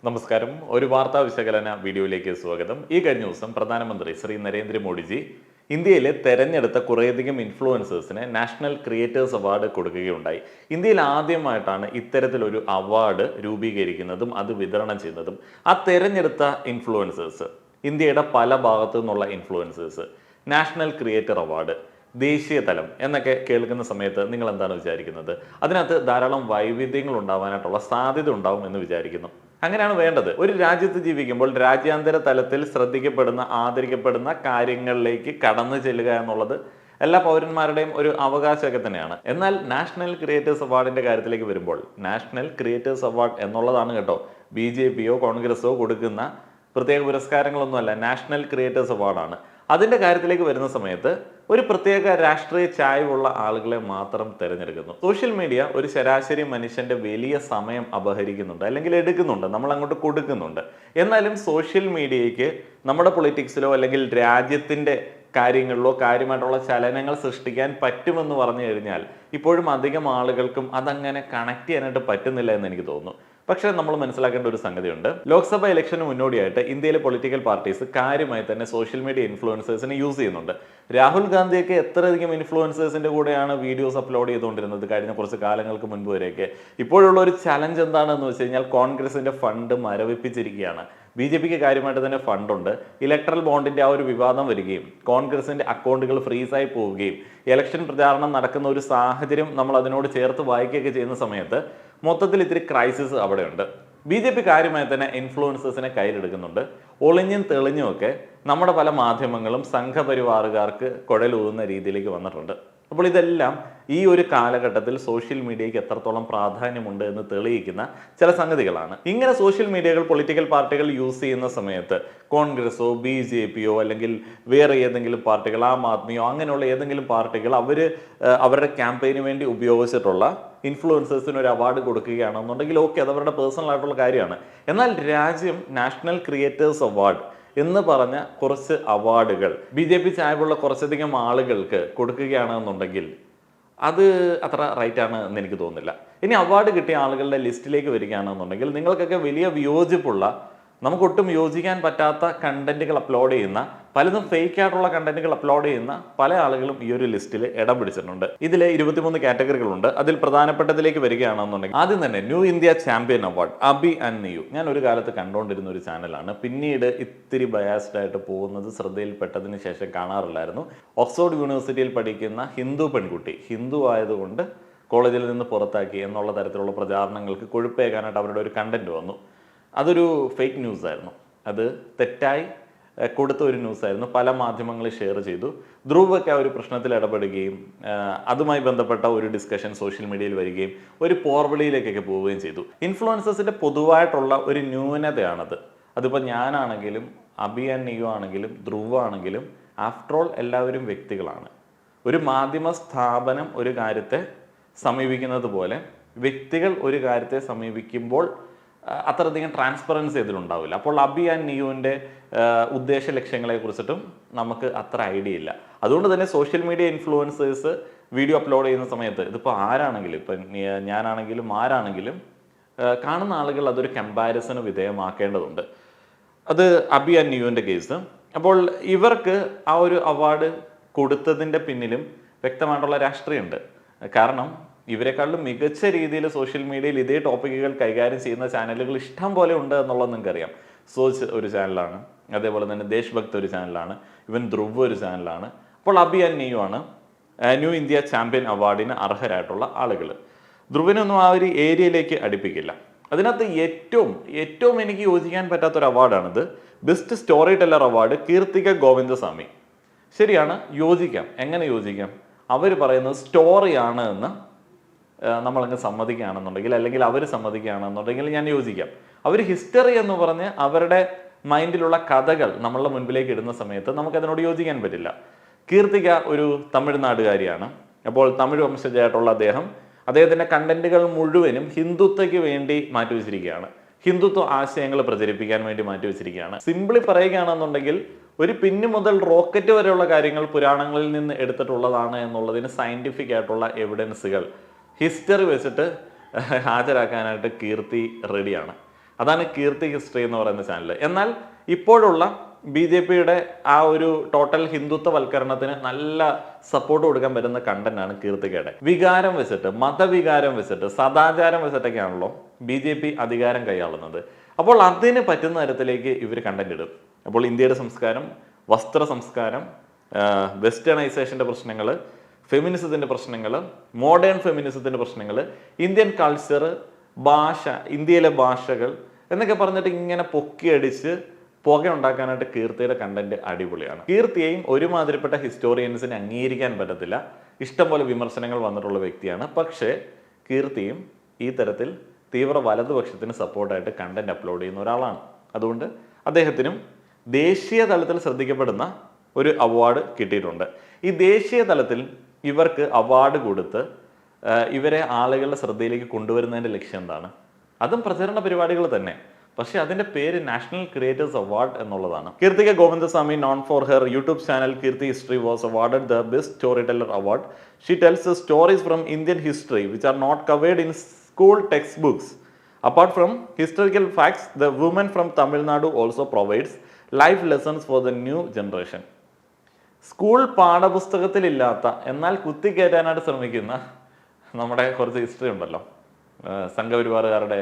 നമസ്കാരം. ഒരു വാർത്താ വിശകലന വീഡിയോയിലേക്ക് സ്വാഗതം. ഈ കഴിഞ്ഞ ദിവസം പ്രധാനമന്ത്രി ശ്രീ നരേന്ദ്രമോദിജി ഇന്ത്യയിലെ തെരഞ്ഞെടുത്ത കുറേയധികം ഇൻഫ്ലുവൻസേഴ്സിന് നാഷണൽ ക്രിയേറ്റേഴ്സ് അവാർഡ് കൊടുക്കുകയുണ്ടായി. ഇന്ത്യയിൽ ആദ്യമായിട്ടാണ് ഇത്തരത്തിലൊരു അവാർഡ് രൂപീകരിക്കുന്നതും അത് വിതരണം ചെയ്യുന്നതും. ആ തെരഞ്ഞെടുത്ത ഇൻഫ്ലുവൻസേഴ്സ്, ഇന്ത്യയുടെ പല ഭാഗത്തു നിന്നുള്ള ഇൻഫ്ലുവൻസേഴ്സ്, നാഷണൽ ക്രിയേറ്റർ അവാർഡ്, ദേശീയ തലം എന്നൊക്കെ കേൾക്കുന്ന സമയത്ത് നിങ്ങൾ എന്താണ് വിചാരിക്കുന്നത്? അതിനകത്ത് ധാരാളം വൈവിധ്യങ്ങൾ ഉണ്ടാവാനായിട്ടുള്ള സാധ്യത ഉണ്ടാവും എന്ന് വിചാരിക്കുന്നു. അങ്ങനെയാണ് വേണ്ടത്. ഒരു രാജ്യത്ത് ജീവിക്കുമ്പോൾ രാജ്യാന്തര തലത്തിൽ ശ്രദ്ധിക്കപ്പെടുന്ന, ആദരിക്കപ്പെടുന്ന കാര്യങ്ങളിലേക്ക് കടന്നു ചെല്ലുക എന്നുള്ളത് എല്ലാ പൗരന്മാരുടെയും ഒരു അവകാശമൊക്കെ തന്നെയാണ്. എന്നാൽ നാഷണൽ ക്രിയേറ്റേഴ്സ് അവാർഡിന്റെ കാര്യത്തിലേക്ക് വരുമ്പോൾ, നാഷണൽ ക്രിയേറ്റേഴ്സ് അവാർഡ് എന്നുള്ളതാണ് കേട്ടോ BJPയോ കോൺഗ്രസോ കൊടുക്കുന്ന പ്രത്യേക പുരസ്കാരങ്ങളൊന്നുമല്ല, നാഷണൽ ക്രിയേറ്റേഴ്സ് അവാർഡാണ്. അതിന്റെ കാര്യത്തിലേക്ക് വരുന്ന സമയത്ത് ഒരു പ്രത്യേക രാഷ്ട്രീയ ചായ്വുള്ള ആളുകളെ മാത്രം തിരഞ്ഞെടുക്കുന്നു. സോഷ്യൽ മീഡിയ ഒരു ശരാശരി മനുഷ്യന്റെ വലിയ സമയം അപഹരിക്കുന്നുണ്ട്, അല്ലെങ്കിൽ എടുക്കുന്നുണ്ട്, നമ്മൾ അങ്ങോട്ട് കൊടുക്കുന്നുണ്ട്. എന്നാലും സോഷ്യൽ മീഡിയയ്ക്ക് നമ്മുടെ പൊളിറ്റിക്സിലോ അല്ലെങ്കിൽ രാജ്യത്തിന്റെ കാര്യങ്ങളിലോ കാര്യമായിട്ടുള്ള ചലനങ്ങൾ സൃഷ്ടിക്കാൻ പറ്റുമെന്ന് പറഞ്ഞു കഴിഞ്ഞാൽ ഇപ്പോഴും അധികം ആളുകൾക്കും അതങ്ങനെ കണക്ട് ചെയ്യാനായിട്ട് പറ്റുന്നില്ല എന്ന് എനിക്ക് തോന്നുന്നു. പക്ഷേ നമ്മൾ മനസ്സിലാക്കേണ്ട ഒരു സംഗതിയുണ്ട്. ലോക്സഭ ഇലക്ഷന് മുന്നോടിയായിട്ട് ഇന്ത്യയിലെ പൊളിറ്റിക്കൽ പാർട്ടീസ് കാര്യമായി തന്നെ സോഷ്യൽ മീഡിയ ഇൻഫ്ലുവൻസേഴ്സിനെ യൂസ് ചെയ്യുന്നുണ്ട്. രാഹുൽ ഗാന്ധിയൊക്കെ എത്രയധികം ഇൻഫ്ലുവൻസേഴ്സിന്റെ കൂടെയാണ് വീഡിയോസ് അപ്ലോഡ് ചെയ്തുകൊണ്ടിരുന്നത് കഴിഞ്ഞ കുറച്ച് കാലങ്ങൾക്ക് മുൻപ് വരെയൊക്കെ. ഇപ്പോഴുള്ള ഒരു ചലഞ്ച് എന്താണെന്ന് വെച്ച് കഴിഞ്ഞാൽ കോൺഗ്രസിന്റെ ഫണ്ട് മരവിപ്പിച്ചിരിക്കുകയാണ്. BJPക്ക് കാര്യമായിട്ട് തന്നെ ഫണ്ടുണ്ട്. ഇലക്ട്രൽ ബോണ്ടിന്റെ ആ ഒരു വിവാദം വരികയും കോൺഗ്രസിന്റെ അക്കൗണ്ടുകൾ ഫ്രീസായി പോവുകയും ഇലക്ഷൻ പ്രചാരണം നടക്കുന്ന ഒരു സാഹചര്യം നമ്മൾ അതിനോട് ചേർത്ത് വായിക്കുകയൊക്കെ ചെയ്യുന്ന സമയത്ത് മൊത്തത്തിൽ ഇത്തിരി ക്രൈസിസ് അവിടെയുണ്ട്. BJP കാര്യമായി തന്നെ ഇൻഫ്ലുവൻസേഴ്സിനെ കയ്യിലെടുക്കുന്നുണ്ട്. ഒളിഞ്ഞും തെളിഞ്ഞും ഒക്കെ നമ്മുടെ പല മാധ്യമങ്ങളും സംഘപരിവാറുകാർക്ക് കുഴലൂതുന്ന രീതിയിലേക്ക് വന്നിട്ടുണ്ട്. അപ്പോൾ ഇതെല്ലാം ഈ ഒരു കാലഘട്ടത്തിൽ സോഷ്യൽ മീഡിയയ്ക്ക് എത്രത്തോളം പ്രാധാന്യമുണ്ട് എന്ന് തെളിയിക്കുന്ന ചില സംഗതികളാണ്. ഇങ്ങനെ സോഷ്യൽ മീഡിയകൾ പൊളിറ്റിക്കൽ പാർട്ടികൾ യൂസ് ചെയ്യുന്ന സമയത്ത് കോൺഗ്രസോ BJPയോ അല്ലെങ്കിൽ വേറെ ഏതെങ്കിലും പാർട്ടികൾ, ആം ആദ്മിയോ അങ്ങനെയുള്ള ഏതെങ്കിലും പാർട്ടികൾ അവരുടെ ക്യാമ്പയിന് വേണ്ടി ഉപയോഗിച്ചിട്ടുള്ള ഇൻഫ്ലുവൻസേഴ്സിന് ഒരു അവാർഡ് കൊടുക്കുകയാണെന്നുണ്ടെങ്കിൽ ഓക്കെ, അത് അവരുടെ പേഴ്സണൽ ആയിട്ടുള്ള കാര്യമാണ്. എന്നാൽ രാജ്യം നാഷണൽ ക്രിയേറ്റേഴ്സ് അവാർഡ് എന്ന് പറഞ്ഞ കുറച്ച് അവാർഡുകൾ BJP ചായ്വുള്ള കുറച്ചധികം ആളുകൾക്ക് കൊടുക്കുകയാണെന്നുണ്ടെങ്കിൽ അത് അത്ര റൈറ്റ് ആണ് എന്ന് എനിക്ക് തോന്നുന്നില്ല. ഇനി അവാർഡ് കിട്ടിയ ആളുകളുടെ ലിസ്റ്റിലേക്ക് വരികയാണെന്നുണ്ടെങ്കിൽ നിങ്ങൾക്കൊക്കെ വലിയ വിയോജിപ്പുള്ള, നമുക്കൊട്ടും യോജിക്കാൻ പറ്റാത്ത കണ്ടന്റുകൾ അപ്ലോഡ് ചെയ്യുന്ന, പലതും ഫേക്ക് ആയിട്ടുള്ള കണ്ടന്റുകൾ അപ്ലോഡ് ചെയ്യുന്ന പല ആളുകളും ഈ ഒരു ലിസ്റ്റിൽ ഇടം പിടിച്ചിട്ടുണ്ട്. ഇതിൽ 23 കാറ്റഗറികളുണ്ട്. അതിൽ പ്രധാനപ്പെട്ടതിലേക്ക് വരികയാണെന്നുണ്ടെങ്കിൽ ആദ്യം തന്നെ new India champion award Abhi and Niyu. ഞാൻ ഒരു കാലത്ത് കണ്ടുകൊണ്ടിരുന്ന ഒരു ചാനലാണ്. പിന്നീട് ഇത്തിരി ബയാസ്ഡ് ആയിട്ട് പോകുന്നത് ശ്രദ്ധയിൽപ്പെട്ടതിന് ശേഷം കാണാറില്ലായിരുന്നു. ഓക്സ്ഫോർഡ് യൂണിവേഴ്സിറ്റിയിൽ പഠിക്കുന്ന ഹിന്ദു പെൺകുട്ടി, ഹിന്ദു ആയതുകൊണ്ട് കോളേജിൽ നിന്ന് പുറത്താക്കി എന്നുള്ള തരത്തിലുള്ള പ്രചാരണങ്ങൾക്ക് കൊഴുപ്പേകാനായിട്ട് അവരുടെ ഒരു കണ്ടന്റ് വന്നു. അതൊരു ഫേക്ക് ന്യൂസ് ആയിരുന്നു. അത് തെറ്റായി കൊടുത്ത ഒരു ന്യൂസായിരുന്നു. പല മാധ്യമങ്ങൾ ഷെയർ ചെയ്തു. ധ്രുവൊക്കെ ആ ഒരു പ്രശ്നത്തിൽ ഇടപെടുകയും അതുമായി ബന്ധപ്പെട്ട ഒരു ഡിസ്കഷൻ സോഷ്യൽ മീഡിയയിൽ വരികയും ഒരു പോർവിളിയിലേക്കൊക്കെ പോവുകയും ചെയ്തു. ഇൻഫ്ലുവൻസേഴ്സിന്റെ പൊതുവായിട്ടുള്ള ഒരു ന്യൂനതയാണത്. അതിപ്പോൾ ഞാനാണെങ്കിലും അബി ആൻഡ് നിയു ആണെങ്കിലും ധ്രുവ ആണെങ്കിലും ആഫ്റ്റർ ഓൾ എല്ലാവരും വ്യക്തികളാണ്. ഒരു മാധ്യമ സ്ഥാപനം ഒരു കാര്യത്തെ സമീപിക്കുന്നത് പോലെ വ്യക്തികൾ ഒരു കാര്യത്തെ സമീപിക്കുമ്പോൾ അത്രയധികം ട്രാൻസ്പെറൻസി ഇതിലുണ്ടാവില്ല. അപ്പോൾ അബി ആൻഡ് നിയുവിൻ്റെ ഉദ്ദേശ ലക്ഷ്യങ്ങളെ കുറിച്ചിട്ടും നമുക്ക് അത്ര ഐഡിയ ഇല്ല. അതുകൊണ്ട് തന്നെ social media influencers video upload ചെയ്യുന്ന സമയത്ത് ഇതിപ്പോൾ ആരാണെങ്കിലും, ഇപ്പം ഞാനാണെങ്കിലും ആരാണെങ്കിലും കാണുന്ന ആളുകൾ അതൊരു കമ്പാരിസന് വിധേയമാക്കേണ്ടതുണ്ട്. അത് അബി ആൻഡ് നിയുവിൻ്റെ കേസ്. അപ്പോൾ ഇവർക്ക് ആ ഒരു അവാർഡ് കൊടുത്തതിൻ്റെ പിന്നിലും വ്യക്തമായിട്ടുള്ള രാഷ്ട്രീയമുണ്ട്. കാരണം ഇവരെക്കാളും മികച്ച രീതിയിൽ സോഷ്യൽ മീഡിയയിൽ ഇതേ ടോപ്പിക്കുകൾ കൈകാര്യം ചെയ്യുന്ന ചാനലുകൾ ഇഷ്ടം പോലെ ഉണ്ട് എന്നുള്ളത് നിങ്ങൾക്കറിയാം. സോച്ച് ഒരു ചാനലാണ്, അതേപോലെ തന്നെ ദേശഭക്ത് ഒരു ചാനലാണ്, ഇവൻ ധ്രുവ് ഒരു ചാനലാണ്. അപ്പോൾ അബി ആൻഡ് നിയു ആണ് ന്യൂ ഇന്ത്യ ചാമ്പ്യൻ അവാർഡിന് അർഹരായിട്ടുള്ള ആളുകൾ. ധ്രുവിനൊന്നും ആ ഒരു ഏരിയയിലേക്ക് അടുപ്പിക്കില്ല. അതിനകത്ത് ഏറ്റവും എനിക്ക് യോജിക്കാൻ പറ്റാത്തൊരു അവാർഡാണിത്. Best story teller award Keerthika Govindaswamy. ശരിയാണ്, യോജിക്കാം. എങ്ങനെ യോജിക്കാം? അവർ പറയുന്നത് സ്റ്റോറിയാണ് എന്ന് നമ്മളങ്ങ് സമ്മതിക്കുകയാണെന്നുണ്ടെങ്കിൽ, അല്ലെങ്കിൽ അവർ സമ്മതിക്കുകയാണെന്നുണ്ടെങ്കിൽ ഞാൻ യോജിക്കാം. അവർ ഹിസ്റ്ററി എന്ന് പറഞ്ഞ് അവരുടെ മൈൻഡിലുള്ള കഥകൾ നമ്മളുടെ മുൻപിലേക്ക് ഇടുന്ന സമയത്ത് നമുക്കതിനോട് യോജിക്കാൻ പറ്റില്ല. കീർത്തിക ഒരു തമിഴ്നാടുകാരിയാണ്. അപ്പോൾ തമിഴ് വംശജയായിട്ടുള്ള അദ്ദേഹത്തിൻ്റെ കണ്ടന്റുകൾ മുഴുവനും ഹിന്ദുത്വയ്ക്ക് വേണ്ടി മാറ്റിവെച്ചിരിക്കുകയാണ്. ഹിന്ദുത്വ ആശയങ്ങൾ പ്രചരിപ്പിക്കാൻ വേണ്ടി മാറ്റിവെച്ചിരിക്കുകയാണ്. സിംപിളി പറയുകയാണെന്നുണ്ടെങ്കിൽ ഒരു പിന്നു മുതൽ റോക്കറ്റ് വരെയുള്ള കാര്യങ്ങൾ പുരാണങ്ങളിൽ നിന്ന് എടുത്തിട്ടുള്ളതാണ് എന്നുള്ളതിന് സയന്റിഫിക് ആയിട്ടുള്ള എവിഡൻസുകൾ ഹിസ്റ്ററി വെച്ചിട്ട് ഹാജരാക്കാനായിട്ട് കീർത്തി റെഡിയാണ്. അതാണ് കീർത്തി ഹിസ്റ്ററി എന്ന് പറയുന്ന ചാനൽ. എന്നാൽ ഇപ്പോഴുള്ള BJPയുടെ ആ ഒരു ടോട്ടൽ ഹിന്ദുത്വവൽക്കരണത്തിന് നല്ല സപ്പോർട്ട് കൊടുക്കാൻ പറ്റുന്ന കണ്ടന്റാണ് കീർത്തികയുടെ. വികാരം വെച്ചിട്ട്, മതവികാരം വെച്ചിട്ട്, സദാചാരം വെച്ചിട്ടൊക്കെയാണല്ലോ BJP അധികാരം കൈയാളുന്നത്. അപ്പോൾ അതിന് പറ്റുന്ന തരത്തിലേക്ക് ഇവർ കണ്ടന്റ് ഇടും. അപ്പോൾ ഇന്ത്യയുടെ സംസ്കാരം, വസ്ത്ര സംസ്കാരം, വെസ്റ്റേണൈസേഷൻ്റെ പ്രശ്നങ്ങൾ, ഫെമിനിസത്തിൻ്റെ പ്രശ്നങ്ങൾ, മോഡേൺ ഫെമിനിസത്തിൻ്റെ പ്രശ്നങ്ങൾ, ഇന്ത്യൻ കൾച്ചർ, ഭാഷ, ഇന്ത്യയിലെ ഭാഷകൾ എന്നൊക്കെ പറഞ്ഞിട്ട് ഇങ്ങനെ പൊക്കിയടിച്ച് പുക ഉണ്ടാക്കാനായിട്ട് കീർത്തിയുടെ കണ്ടന്റ് അടിപൊളിയാണ്. കീർത്തിയെയും ഒരുമാതിരിപ്പെട്ട ഹിസ്റ്റോറിയൻസിന് അംഗീകരിക്കാൻ പറ്റത്തില്ല. ഇഷ്ടംപോലെ വിമർശനങ്ങൾ വന്നിട്ടുള്ള വ്യക്തിയാണ്. പക്ഷേ കീർത്തിയും ഈ തരത്തിൽ തീവ്ര വലതുപക്ഷത്തിന് സപ്പോർട്ടായിട്ട് കണ്ടന്റ് അപ്ലോഡ് ചെയ്യുന്ന ഒരാളാണ്. അതുകൊണ്ട് അദ്ദേഹത്തിനും ദേശീയ തലത്തിൽ ശ്രദ്ധിക്കപ്പെടുന്ന ഒരു അവാർഡ് കിട്ടിയിട്ടുണ്ട്. ഈ ദേശീയ തലത്തിൽ ഇവർക്ക് അവാർഡ് കൊടുത്ത് ഇവരെ ആളുകളുടെ ശ്രദ്ധയിലേക്ക് കൊണ്ടുവരുന്നതിൻ്റെ ലക്ഷ്യം എന്താണ്? അതും പ്രചരണ പരിപാടികൾ തന്നെ. പക്ഷേ അതിൻ്റെ പേര് നാഷണൽ ക്രിയേറ്റേഴ്സ് അവാർഡ് എന്നുള്ളതാണ്. Keerthika Govindaswamy, known for her YouTube channel Keerthi history, was awarded the best story teller award. She tells stories from Indian history which are not covered in school text books. Apart from historical facts, the woman from Tamil Nadu also provides life lessons for the new generation. School പാഠപുസ്തകത്തിലില്ലാത്ത എന്നാൽ കുത്തിക്കയറ്റാനായിട്ട് ശ്രമിക്കുന്ന നമ്മുടെ കുറച്ച് history ഉണ്ടല്ലോ, സംഘപരിവാറുകാരുടെ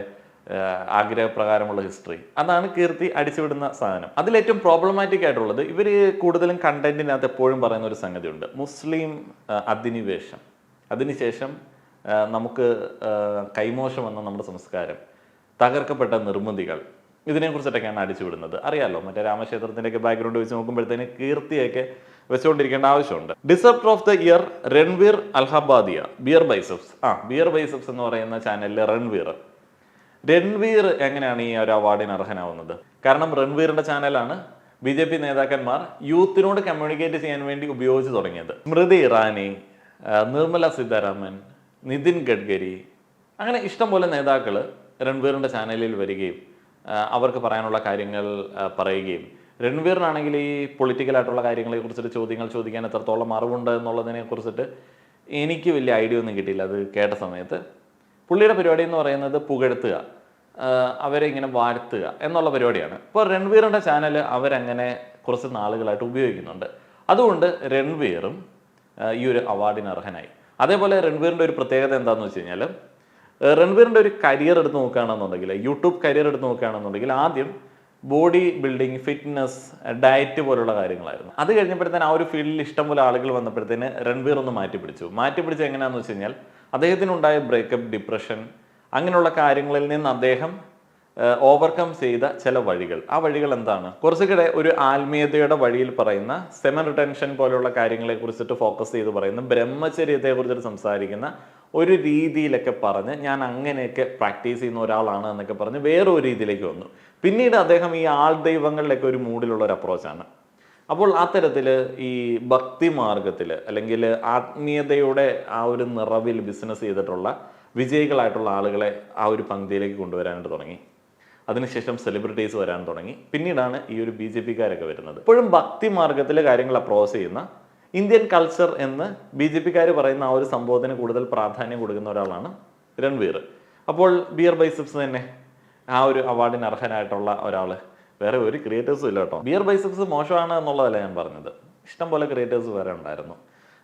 ആഗ്രഹപ്രകാരമുള്ള history, അതാണ് കീർത്തി അടിച്ചുവിടുന്ന സാധനം. അതിലേറ്റവും പ്രോബ്ലമാറ്റിക് ആയിട്ടുള്ളത് ഇവർ കൂടുതലും കണ്ടന്റിനകത്ത് എപ്പോഴും പറയുന്ന ഒരു സംഗതിയുണ്ട്, മുസ്ലിം അധിനിവേശം, അതിനുശേഷം നമുക്ക് കൈമോശം വന്ന നമ്മുടെ സംസ്കാരം, തകർക്കപ്പെട്ട നിർമ്മിതികൾ, ഇതിനെക്കുറിച്ചിട്ടൊക്കെയാണ് അടിച്ചുവിടുന്നത്. അറിയാലോ, മറ്റേ രാമക്ഷേത്രത്തിൻ്റെയൊക്കെ ബാക്ക്ഗ്രൗണ്ട് വെച്ച് നോക്കുമ്പോഴത്തേന് കീർത്തിയൊക്കെ വെച്ചുകൊണ്ടിരിക്കേണ്ട ആവശ്യമുണ്ട്. Disruptor of the year Ranveer Allahbadia, beer biceps. Beer biceps എന്ന് പറയുന്ന ചാനലിലെ രൺവീർ എങ്ങനെയാണ് ഈ ഒരു അവാർഡിന് അർഹനാവുന്നത്? കാരണം രൺവീറിന്റെ ചാനലാണ് BJP നേതാക്കന്മാർ യൂത്തിനോട് കമ്മ്യൂണിക്കേറ്റ് ചെയ്യാൻ വേണ്ടി ഉപയോഗിച്ച് തുടങ്ങിയത്. സ്മൃതി ഇറാനി, നിർമ്മല സീതാരാമൻ, നിതിൻ ഗഡ്കരി, അങ്ങനെ ഇഷ്ടംപോലെ നേതാക്കൾ രൺവീറിൻ്റെ ചാനലിൽ വരികയും അവർക്ക് പറയാനുള്ള കാര്യങ്ങൾ പറയുകയും, രൺവീറിനാണെങ്കിൽ ഈ പൊളിറ്റിക്കലായിട്ടുള്ള കാര്യങ്ങളെ കുറിച്ചിട്ട് ചോദ്യങ്ങൾ ചോദിക്കാൻ എത്രത്തോളം അറിവുണ്ട് എന്നുള്ളതിനെ കുറിച്ചിട്ട് എനിക്ക് വലിയ ഐഡിയ ഒന്നും കിട്ടിയില്ല അത് കേട്ട സമയത്ത്. പുള്ളിയുടെ പരിപാടി എന്ന് പറയുന്നത് പുകഴ്ത്തുക, അവരെ ഇങ്ങനെ വാഴ്ത്തുക എന്നുള്ള പരിപാടിയാണ്. ഇപ്പോൾ രൺവീറിൻ്റെ ചാനൽ അവരങ്ങനെ കുറച്ച് നാളുകളായിട്ട് ഉപയോഗിക്കുന്നുണ്ട്. അതുകൊണ്ട് രൺവീറും ഈ ഒരു അവാർഡിന് അർഹനായി. അതേപോലെ രൺവീറിൻ്റെ ഒരു പ്രത്യേകത എന്താണെന്ന് വെച്ച് കഴിഞ്ഞാൽ, രൺവീറിൻ്റെ ഒരു കരിയർ എടുത്ത് നോക്കുകയാണെന്നുണ്ടെങ്കിൽ, യൂട്യൂബ് കരിയർ എടുത്ത് നോക്കുകയാണെന്നുണ്ടെങ്കിൽ, ആദ്യം ബോഡി ബിൽഡിങ്, ഫിറ്റ്നസ്, ഡയറ്റ് പോലുള്ള കാര്യങ്ങളായിരുന്നു. അത് കഴിഞ്ഞപ്പോഴത്തേന് ആ ഒരു ഫീൽഡിൽ ഇഷ്ടംപോലെ ആളുകൾ വന്നപ്പോഴത്തേന് രൺവീർ ഒന്ന് മാറ്റിപ്പിടിച്ച് എങ്ങനെയാണെന്ന് വെച്ച് കഴിഞ്ഞാൽ, അദ്ദേഹത്തിനുണ്ടായ ബ്രേക്കപ്പ്, ഡിപ്രഷൻ, അങ്ങനെയുള്ള കാര്യങ്ങളിൽ നിന്ന് അദ്ദേഹം ഓവർകം ചെയ്ത ചില വഴികൾ. ആ വഴികൾ എന്താണ്? കുറച്ചുകൂടെ ഒരു ആത്മീയതയുടെ വഴിയിൽ പറയുന്ന സെമൻ റിട്ടൻഷൻ പോലുള്ള കാര്യങ്ങളെ കുറിച്ചിട്ട് ഫോക്കസ് ചെയ്ത് പറയുന്ന, ബ്രഹ്മചര്യത്തെ കുറിച്ചിട്ട് സംസാരിക്കുന്ന ഒരു രീതിയിലൊക്കെ പറഞ്ഞ് ഞാൻ അങ്ങനെയൊക്കെ പ്രാക്ടീസ് ചെയ്യുന്ന ഒരാളാണ് എന്നൊക്കെ പറഞ്ഞ് വേറൊരു രീതിയിലേക്ക് വന്നു. പിന്നീട് അദ്ദേഹം ഈ ആൾ ദൈവങ്ങളിലൊക്കെ ഒരു മൂഡിലുള്ള ഒരു അപ്രോച്ചാണ്. അപ്പോൾ ആ തരത്തിൽ ഈ ഭക്തി മാർഗത്തിൽ അല്ലെങ്കിൽ ആത്മീയതയുടെ ആ ഒരു നിറവിൽ ബിസിനസ് ചെയ്തിട്ടുള്ള വിജയികളായിട്ടുള്ള ആളുകളെ ആ ഒരു പങ്ക്തിയിലേക്ക് കൊണ്ടുവരാനായിട്ട് തുടങ്ങി. അതിനുശേഷം സെലിബ്രിറ്റീസ് വരാൻ തുടങ്ങി. പിന്നീടാണ് ഈ ഒരു BJPക്കാരൊക്കെ വരുന്നത്. ഇപ്പോഴും ഭക്തി മാർഗത്തിലെ കാര്യങ്ങൾ അപ്രോച്ച് ചെയ്യുന്ന, ഇന്ത്യൻ കൾച്ചർ എന്ന് BJPക്കാർ പറയുന്ന ആ ഒരു സംഭവത്തിന് കൂടുതൽ പ്രാധാന്യം കൊടുക്കുന്ന ഒരാളാണ് രൺവീർ. അപ്പോൾ ബിയർ ബൈസെപ്സ് തന്നെ ആ ഒരു അവാർഡിന് അർഹനായിട്ടുള്ള ഒരാൾ. വേറെ ഒരു ക്രിയേറ്റേഴ്സും ഇല്ല കേട്ടോ. ബിയർ ബൈസെപ്സ് മോശമാണ് എന്നുള്ളതല്ല ഞാൻ പറഞ്ഞത്, ഇഷ്ടംപോലെ ക്രിയേറ്റേഴ്സ് വേറെ ഉണ്ടായിരുന്നു.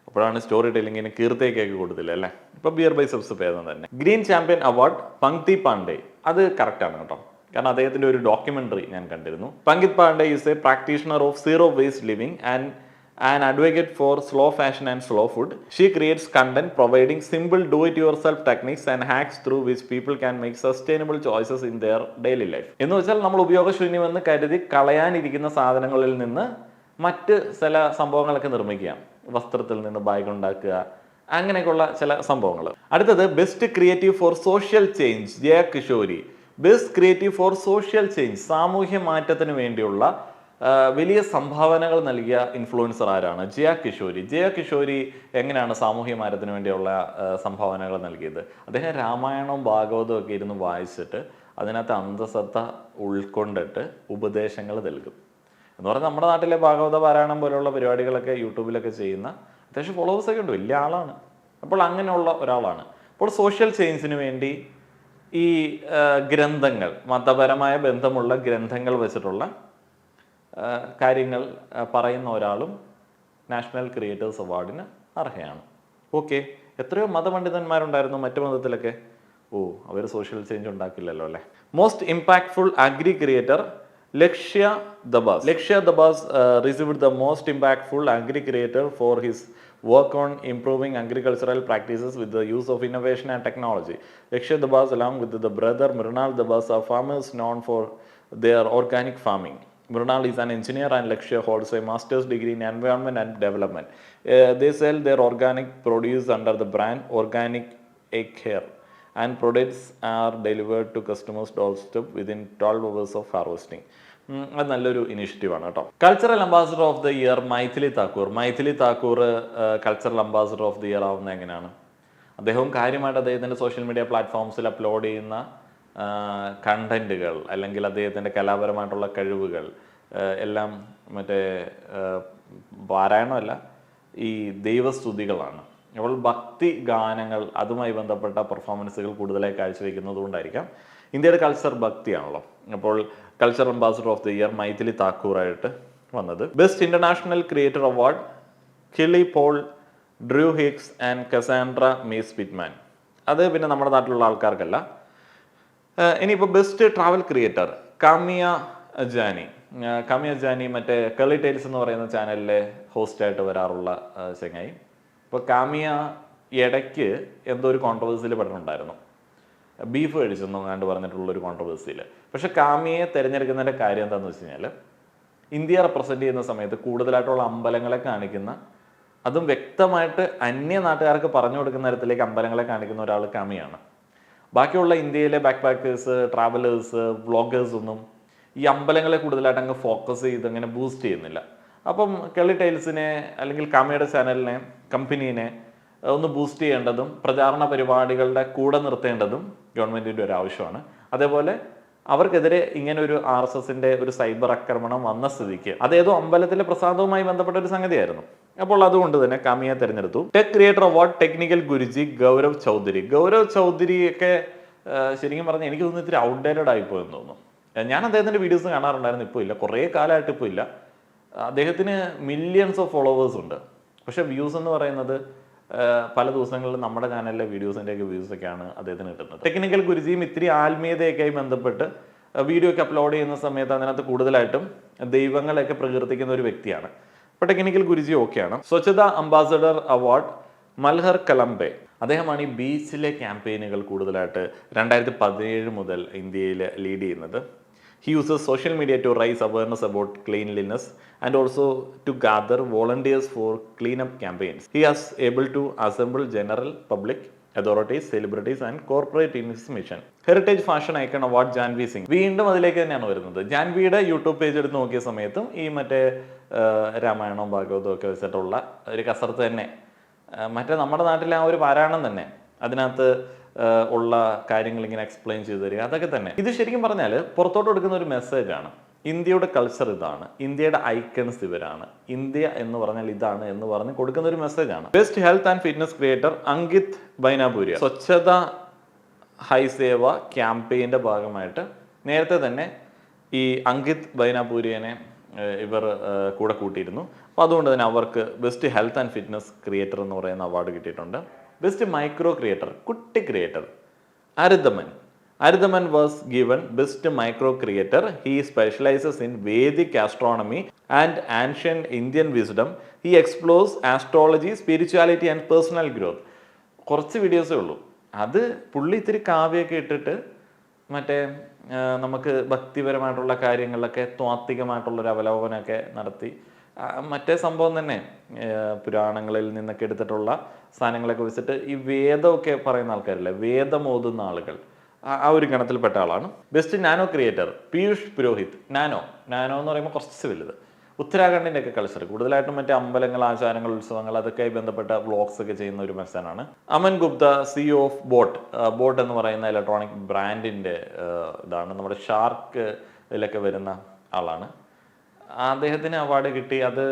അപ്പോഴാണ് സ്റ്റോറി ടെല്ലിങ്ങിന് കീർത്തിയൊക്കെ കൊടുത്തില്ല അല്ലേ. ഇപ്പൊ ബിയർ ബൈസെപ്സ് ഭേദം തന്നെ. Green champion award Pankti Pandey, അത് കറക്റ്റാണ് കേട്ടോ. കാരണം അദ്ദേഹത്തിന്റെ ഒരു ഡോക്യുമെന്ററി ഞാൻ കണ്ടിരുന്നു. Pankit Pandey is a practitioner of zero waste living and an advocate for slow fashion and slow food. She creates content providing simple do-it-yourself techniques and hacks through which people can make sustainable choices in their daily life. എന്ന് വെച്ചാൽ നമ്മൾ ഉപയോഗശൂന്യമെന്ന് കരുതി കളയാനിരിക്കുന്ന സാധനങ്ങളിൽ നിന്ന് മറ്റ് ചില സംഭവങ്ങളൊക്കെ നിർമ്മിക്കുക. വസ്ത്രത്തിൽ നിന്ന് ബാഗ് ഉണ്ടാക്കുക, അങ്ങനെയൊക്കെയുള്ള ചില സംഭവങ്ങൾ. അടുത്തത് best creative for social change, Jaya Kishori. Best creative for social change, സാമൂഹ്യ മാറ്റത്തിന് വേണ്ടിയുള്ള വലിയ സംഭാവനകൾ നൽകിയ ഇൻഫ്ലുവൻസർ ആരാണ്? ജയ കിഷോരി എങ്ങനെയാണ് സാമൂഹ്യ മാറ്റത്തിന് വേണ്ടിയുള്ള സംഭാവനകൾ നൽകിയത്? അദ്ദേഹം രാമായണവും ഭാഗവതവും ഒക്കെ ഇരുന്ന് വായിച്ചിട്ട് അതിനകത്ത് അന്തസത്ത ഉൾക്കൊണ്ടിട്ട് ഉപദേശങ്ങൾ നൽകും. എന്ന് പറഞ്ഞാൽ നമ്മുടെ നാട്ടിലെ ഭാഗവത പാരായണം പോലുള്ള പരിപാടികളൊക്കെ യൂട്യൂബിലൊക്കെ ചെയ്യുന്ന അത്യാവശ്യം ഫോളോവേഴ്സൊക്കെ ഉണ്ട്, വലിയ ആളാണ്. അപ്പോൾ അങ്ങനെയുള്ള ഒരാളാണ്. അപ്പോൾ സോഷ്യൽ ചേഞ്ചിന് വേണ്ടി ഈ ഗ്രന്ഥങ്ങൾ, മതപരമായ ബന്ധമുള്ള ഗ്രന്ഥങ്ങൾ വെച്ചിട്ടുള്ള കാര്യങ്ങൾ പറയുന്ന ഒരാളും നാഷണൽ ക്രിയേറ്റേഴ്സ് അവാർഡിന് അർഹയാണ്. ഓക്കെ, എത്രയോ മതപണ്ഡിതന്മാരുണ്ടായിരുന്നു മറ്റു മതത്തിലൊക്കെ. അവർ സോഷ്യൽ ചേഞ്ച് ഉണ്ടാക്കില്ലല്ലോ അല്ലേ. Most impactful agri creator Lakshya Dabas. Lakshya Dabas received the most impactful agri creator for his work on improving agricultural practices with the use of innovation and technology. Lakshya Dabas, along with the brother Mrinal Dabas, are farmers known for their organic farming. Mrinal is an engineer and Lakshya holds a master's degree in environment and development. They sell their organic produce under the brand Organic Acre, and products are delivered to customers' doorstep within 12 hours of harvesting. അത് നല്ലൊരു ഇനിഷ്യേറ്റീവാണ് കേട്ടോ. Cultural ambassador of the year Maithili Thakur. Maithili Thakur cultural ambassador of the year ആവുന്നത് എങ്ങനെയാണ്? അദ്ദേഹവും കാര്യമായിട്ട് അദ്ദേഹത്തിൻ്റെ social media പ്ലാറ്റ്ഫോംസിൽ upload ചെയ്യുന്ന കണ്ടന്റുകൾ, അല്ലെങ്കിൽ അദ്ദേഹത്തിൻ്റെ കലാപരമായിട്ടുള്ള കഴിവുകൾ എല്ലാം മറ്റേ പാരായണമല്ല, ഈ ദൈവസ്തുതികളാണ്. അപ്പോൾ ഭക്തി ഗാനങ്ങൾ, അതുമായി ബന്ധപ്പെട്ട പെർഫോമൻസുകൾ കൂടുതലായി കാഴ്ചവെക്കുന്നത് കൊണ്ടായിരിക്കാം. ഇന്ത്യയുടെ കൾച്ചർ ഭക്തിയാണല്ലോ. അപ്പോൾ culture ambassador of the year Maithili താക്കൂറായിട്ട് വന്നത്. Best international creator award Kili Paul, Drew Hicks and Cassandra Mae Spittmann. അത് പിന്നെ നമ്മുടെ നാട്ടിലുള്ള ആൾക്കാർക്കല്ല. ഇനിയിപ്പോൾ best travel creator Kamiya Jani. Kamiya Jani മറ്റേ കേളി ടൈൽസ് എന്ന് പറയുന്ന ചാനലിലെ ഹോസ്റ്റായിട്ട് വരാറുള്ള ചങ്ങായി. ഇപ്പോൾ കാമിയ ഇടയ്ക്ക് എന്തോ ഒരു കോൺട്രവേഴ്സിയിൽ പെട്ടിട്ടുണ്ടായിരുന്നു. ബീഫ് കഴിച്ചെന്നോ കണ്ട് പറഞ്ഞിട്ടുള്ളൊരു കോൺട്രവേഴ്സിയിൽ. പക്ഷെ കാമിയെ തിരഞ്ഞെടുക്കുന്നതിൻ്റെ കാര്യം എന്താണെന്ന് വെച്ച് കഴിഞ്ഞാൽ, ഇന്ത്യ റെപ്രസെൻ്റ് ചെയ്യുന്ന സമയത്ത് കൂടുതലായിട്ടുള്ള അമ്പലങ്ങളെ കാണിക്കുന്ന, അതും വ്യക്തമായിട്ട് അന്യ നാട്ടുകാർക്ക് പറഞ്ഞു കൊടുക്കുന്ന തരത്തിലേക്ക് അമ്പലങ്ങളെ കാണിക്കുന്ന ഒരാൾ കാമിയാണ്. ബാക്കിയുള്ള ഇന്ത്യയിലെ ബാക്ക് പാക്കേഴ്സ്, ട്രാവലേഴ്സ്, വ്ളോഗേഴ്സ് ഒന്നും ഈ അമ്പലങ്ങളെ കൂടുതലായിട്ട് അങ്ങ് ഫോക്കസ് ചെയ്ത് അങ്ങനെ ബൂസ്റ്റ് ചെയ്യുന്നില്ല. അപ്പം കേളി ടൈൽസിനെ അല്ലെങ്കിൽ കാമിയുടെ ചാനലിനെ, കമ്പനീനെ ഒന്ന് ബൂസ്റ്റ് ചെയ്യേണ്ടതും പ്രചാരണ പരിപാടികളുടെ കൂടെ നിർത്തേണ്ടതും ഗവൺമെൻറ്റിൻ്റെ ഒരു ആവശ്യമാണ്. അതേപോലെ അവർക്കെതിരെ ഇങ്ങനെ ഒരു RSSന്റെ ഒരു സൈബർ ആക്രമണം വന്ന സ്ഥിതിക്ക് അതേതോ അമ്പലത്തിലെ പ്രസാദവുമായി ബന്ധപ്പെട്ട ഒരു സംഗതിയായിരുന്നു. അപ്പോൾ അതുകൊണ്ട് തന്നെ കാമിയെ തിരഞ്ഞെടുത്തു. Tech creator award Technical Guruji Gaurav Chaudhary. Gaurav ചൗധരിയൊക്കെ ശരിക്കും പറഞ്ഞാൽ എനിക്ക് തോന്നുന്നു ഇത്തിരി ഔട്ട്ഡേറ്റഡ് ആയിപ്പോയെന്ന് തോന്നുന്നു. ഞാൻ അദ്ദേഹത്തിൻ്റെ വീഡിയോസ് കാണാറുണ്ടായിരുന്നു, ഇപ്പോൾ ഇല്ല, കുറേ കാലമായിട്ട് ഇപ്പോൾ ഇല്ല. അദ്ദേഹത്തിന് മില്യൺസ് ഓഫ് ഫോളോവേഴ്സ് ഉണ്ട്. പക്ഷേ വ്യൂസ് എന്ന് പറയുന്നത് പല ദിവസങ്ങളിലും നമ്മുടെ ചാനലിലെ വീഡിയോസിൻ്റെയൊക്കെ വ്യൂസൊക്കെയാണ് അദ്ദേഹത്തിന് കിട്ടുന്നത്. ടെക്നിക്കൽ ഗുരുജിയും ഇത്തിരി ആത്മീയതയൊക്കെയായി ബന്ധപ്പെട്ട് വീഡിയോ ഒക്കെ അപ്ലോഡ് ചെയ്യുന്ന സമയത്ത് അതിനകത്ത് കൂടുതലായിട്ടും ദൈവങ്ങളെയൊക്കെ പ്രകീർത്തിക്കുന്ന ഒരു വ്യക്തിയാണ്. അപ്പോൾ ടെക്നിക്കൽ ഗുരുജി ഓക്കെയാണ്. സ്വച്ഛത അംബാസഡർ അവാർഡ് മൽഹർ കലംബെ. അദ്ദേഹമാണ് ഈ ബീച്ചിലെ ക്യാമ്പയിനുകൾ കൂടുതലായിട്ട് 2017 മുതൽ ഇന്ത്യയിൽ ലീഡ് ചെയ്യുന്നത്. He uses social media to raise awareness about cleanliness and also to gather volunteers for cleanup campaigns. He is able to assemble general public, authorities, celebrities and corporate in his mission. Heritage fashion icon award Jhanvi Singh. വീണ്ടും അതിലേക്ക് തന്നെയാണ് വരുന്നത്. ജാൻവിയുടെ YouTube page എടുത്ത് നോക്കിയ സമയത്തും ഈ മറ്റേ രാമായണവും ഭാഗവതവും ഒക്കെ വെച്ചിട്ടുള്ള ഒരു കസർത്ത് തന്നെ, മറ്റേ നമ്മുടെ നാട്ടിലെ ആ ഒരു പാരായണം തന്നെ, അതിനകത്ത് ഉള്ള കാര്യങ്ങൾ ഇങ്ങനെ എക്സ്പ്ലെയിൻ ചെയ്തു തരിക, അതൊക്കെ തന്നെ. ഇത് ശരിക്കും പറഞ്ഞാൽ പുറത്തോട്ട് കൊടുക്കുന്ന ഒരു മെസ്സേജാണ്. ഇന്ത്യയുടെ കൾച്ചർ ഇതാണ്, ഇന്ത്യയുടെ ഐക്കൺസ് ഇവരാണ്, ഇന്ത്യ എന്ന് പറഞ്ഞാൽ ഇതാണ് എന്ന് പറഞ്ഞ് കൊടുക്കുന്ന ഒരു മെസ്സേജാണ്. Best health and fitness creator Ankit Baiyanpuria. Swachhata Hi Seva ക്യാമ്പയിൻ്റെ ഭാഗമായിട്ട് നേരത്തെ തന്നെ ഈ അങ്കിത് ബൈനാപൂരിയനെ ഇവർ കൂടെ കൂട്ടിയിരുന്നു. അപ്പോൾ അതുകൊണ്ട് തന്നെ അവർക്ക് best health and fitness creator എന്ന് പറയുന്ന അവാർഡ് കിട്ടിയിട്ടുണ്ട്. ബെസ്റ്റ് മൈക്രോ ക്രിയേറ്റർ, കുട്ടി creator Aridhaman. Aridhaman was given Best Micro Creator. He specializes in Vedic astronomy and ancient Indian wisdom. He explores astrology, spirituality and personal growth. കുറച്ച് വീഡിയോസേ ഉള്ളൂ. അത് പുള്ളി ഇത്തിരി കാവ്യൊക്കെ ഇട്ടിട്ട് മറ്റേ നമുക്ക് ഭക്തിപരമായിട്ടുള്ള കാര്യങ്ങളിലൊക്കെ ത്വാത്വികമായിട്ടുള്ളൊരു അവലോകനമൊക്കെ നടത്തി, മറ്റേ സംഭവം തന്നെ പുരാണങ്ങളിൽ നിന്നൊക്കെ എടുത്തിട്ടുള്ള സാധനങ്ങളൊക്കെ വെച്ചിട്ട് ഈ വേദമൊക്കെ പറയുന്ന ആൾക്കാരില്ലേ, വേദം ഓതുന്ന ആളുകൾ, ആ ഒരു ഗണത്തിൽപ്പെട്ട ആളാണ്. Best nano creator Piyush Purohit. Nano എന്ന് പറയുമ്പോൾ കുറച്ച് വലുത്. ഉത്തരാഖണ്ഡിൻ്റെ ഒക്കെ കൾച്ചർ കൂടുതലായിട്ടും മറ്റേ അമ്പലങ്ങൾ, ആചാരങ്ങൾ, ഉത്സവങ്ങൾ അതൊക്കെ ബന്ധപ്പെട്ട വ്ളോഗ്സ് ഒക്കെ ചെയ്യുന്ന ഒരു മനുഷ്യനാണ്. Aman Gupta, CEO of boat എന്ന് പറയുന്ന ഇലക്ട്രോണിക് ബ്രാൻഡിൻ്റെ ഇതാണ്. നമ്മുടെ ഷാർക്കിലൊക്കെ വരുന്ന ആളാണ്. അദ്ദേഹത്തിന് അവാർഡ് കിട്ടി. അത്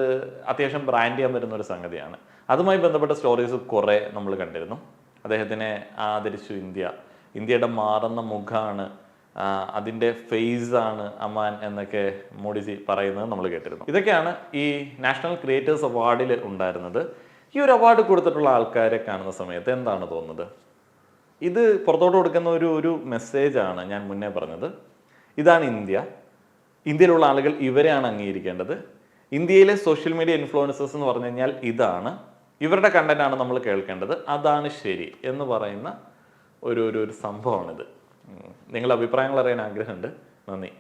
അത്യാവശ്യം ബ്രാൻഡ് ചെയ്യാൻ പറ്റുന്ന ഒരു സംഗതിയാണ്. അതുമായി ബന്ധപ്പെട്ട സ്റ്റോറീസ് കുറേ നമ്മൾ കണ്ടിരുന്നു. അദ്ദേഹത്തിനെ ആദരിച്ചു ഇന്ത്യ ഇന്ത്യയുടെ മാറുന്ന മുഖമാണ്, അതിൻ്റെ ഫേസാണ് അമാൻ എന്നൊക്കെ മോഡിജി പറയുന്നത് നമ്മൾ കേട്ടിരുന്നു. ഇതൊക്കെയാണ് ഈ നാഷണൽ ക്രിയേറ്റേഴ്സ് അവാർഡിൽ ഉണ്ടായിരുന്നത്. ഈ ഒരു അവാർഡ് കൊടുത്തിട്ടുള്ള ആൾക്കാരെ കാണുന്ന സമയത്ത് എന്താണ് തോന്നുന്നത്? ഇത് പുറത്തോട്ട് കൊടുക്കുന്ന ഒരു മെസ്സേജാണ് ഞാൻ മുന്നേ പറഞ്ഞത്. ഇതാണ് ഇന്ത്യ, ഇന്ത്യയിലുള്ള ആളുകൾ ഇവരെയാണ് അംഗീകരിക്കേണ്ടത്. ഇന്ത്യയിലെ സോഷ്യൽ മീഡിയ ഇൻഫ്ലുവൻസേഴ്സ് എന്ന് പറഞ്ഞു കഴിഞ്ഞാൽ ഇതാണ്, ഇവരുടെ കണ്ടന്റാണ് നമ്മൾ കേൾക്കേണ്ടത്, അതാണ് ശരി എന്ന് പറയുന്ന ഒരു സംഭവമാണിത്. നിങ്ങളുടെ അഭിപ്രായങ്ങൾ അറിയാൻ ആഗ്രഹമുണ്ട്. നന്ദി.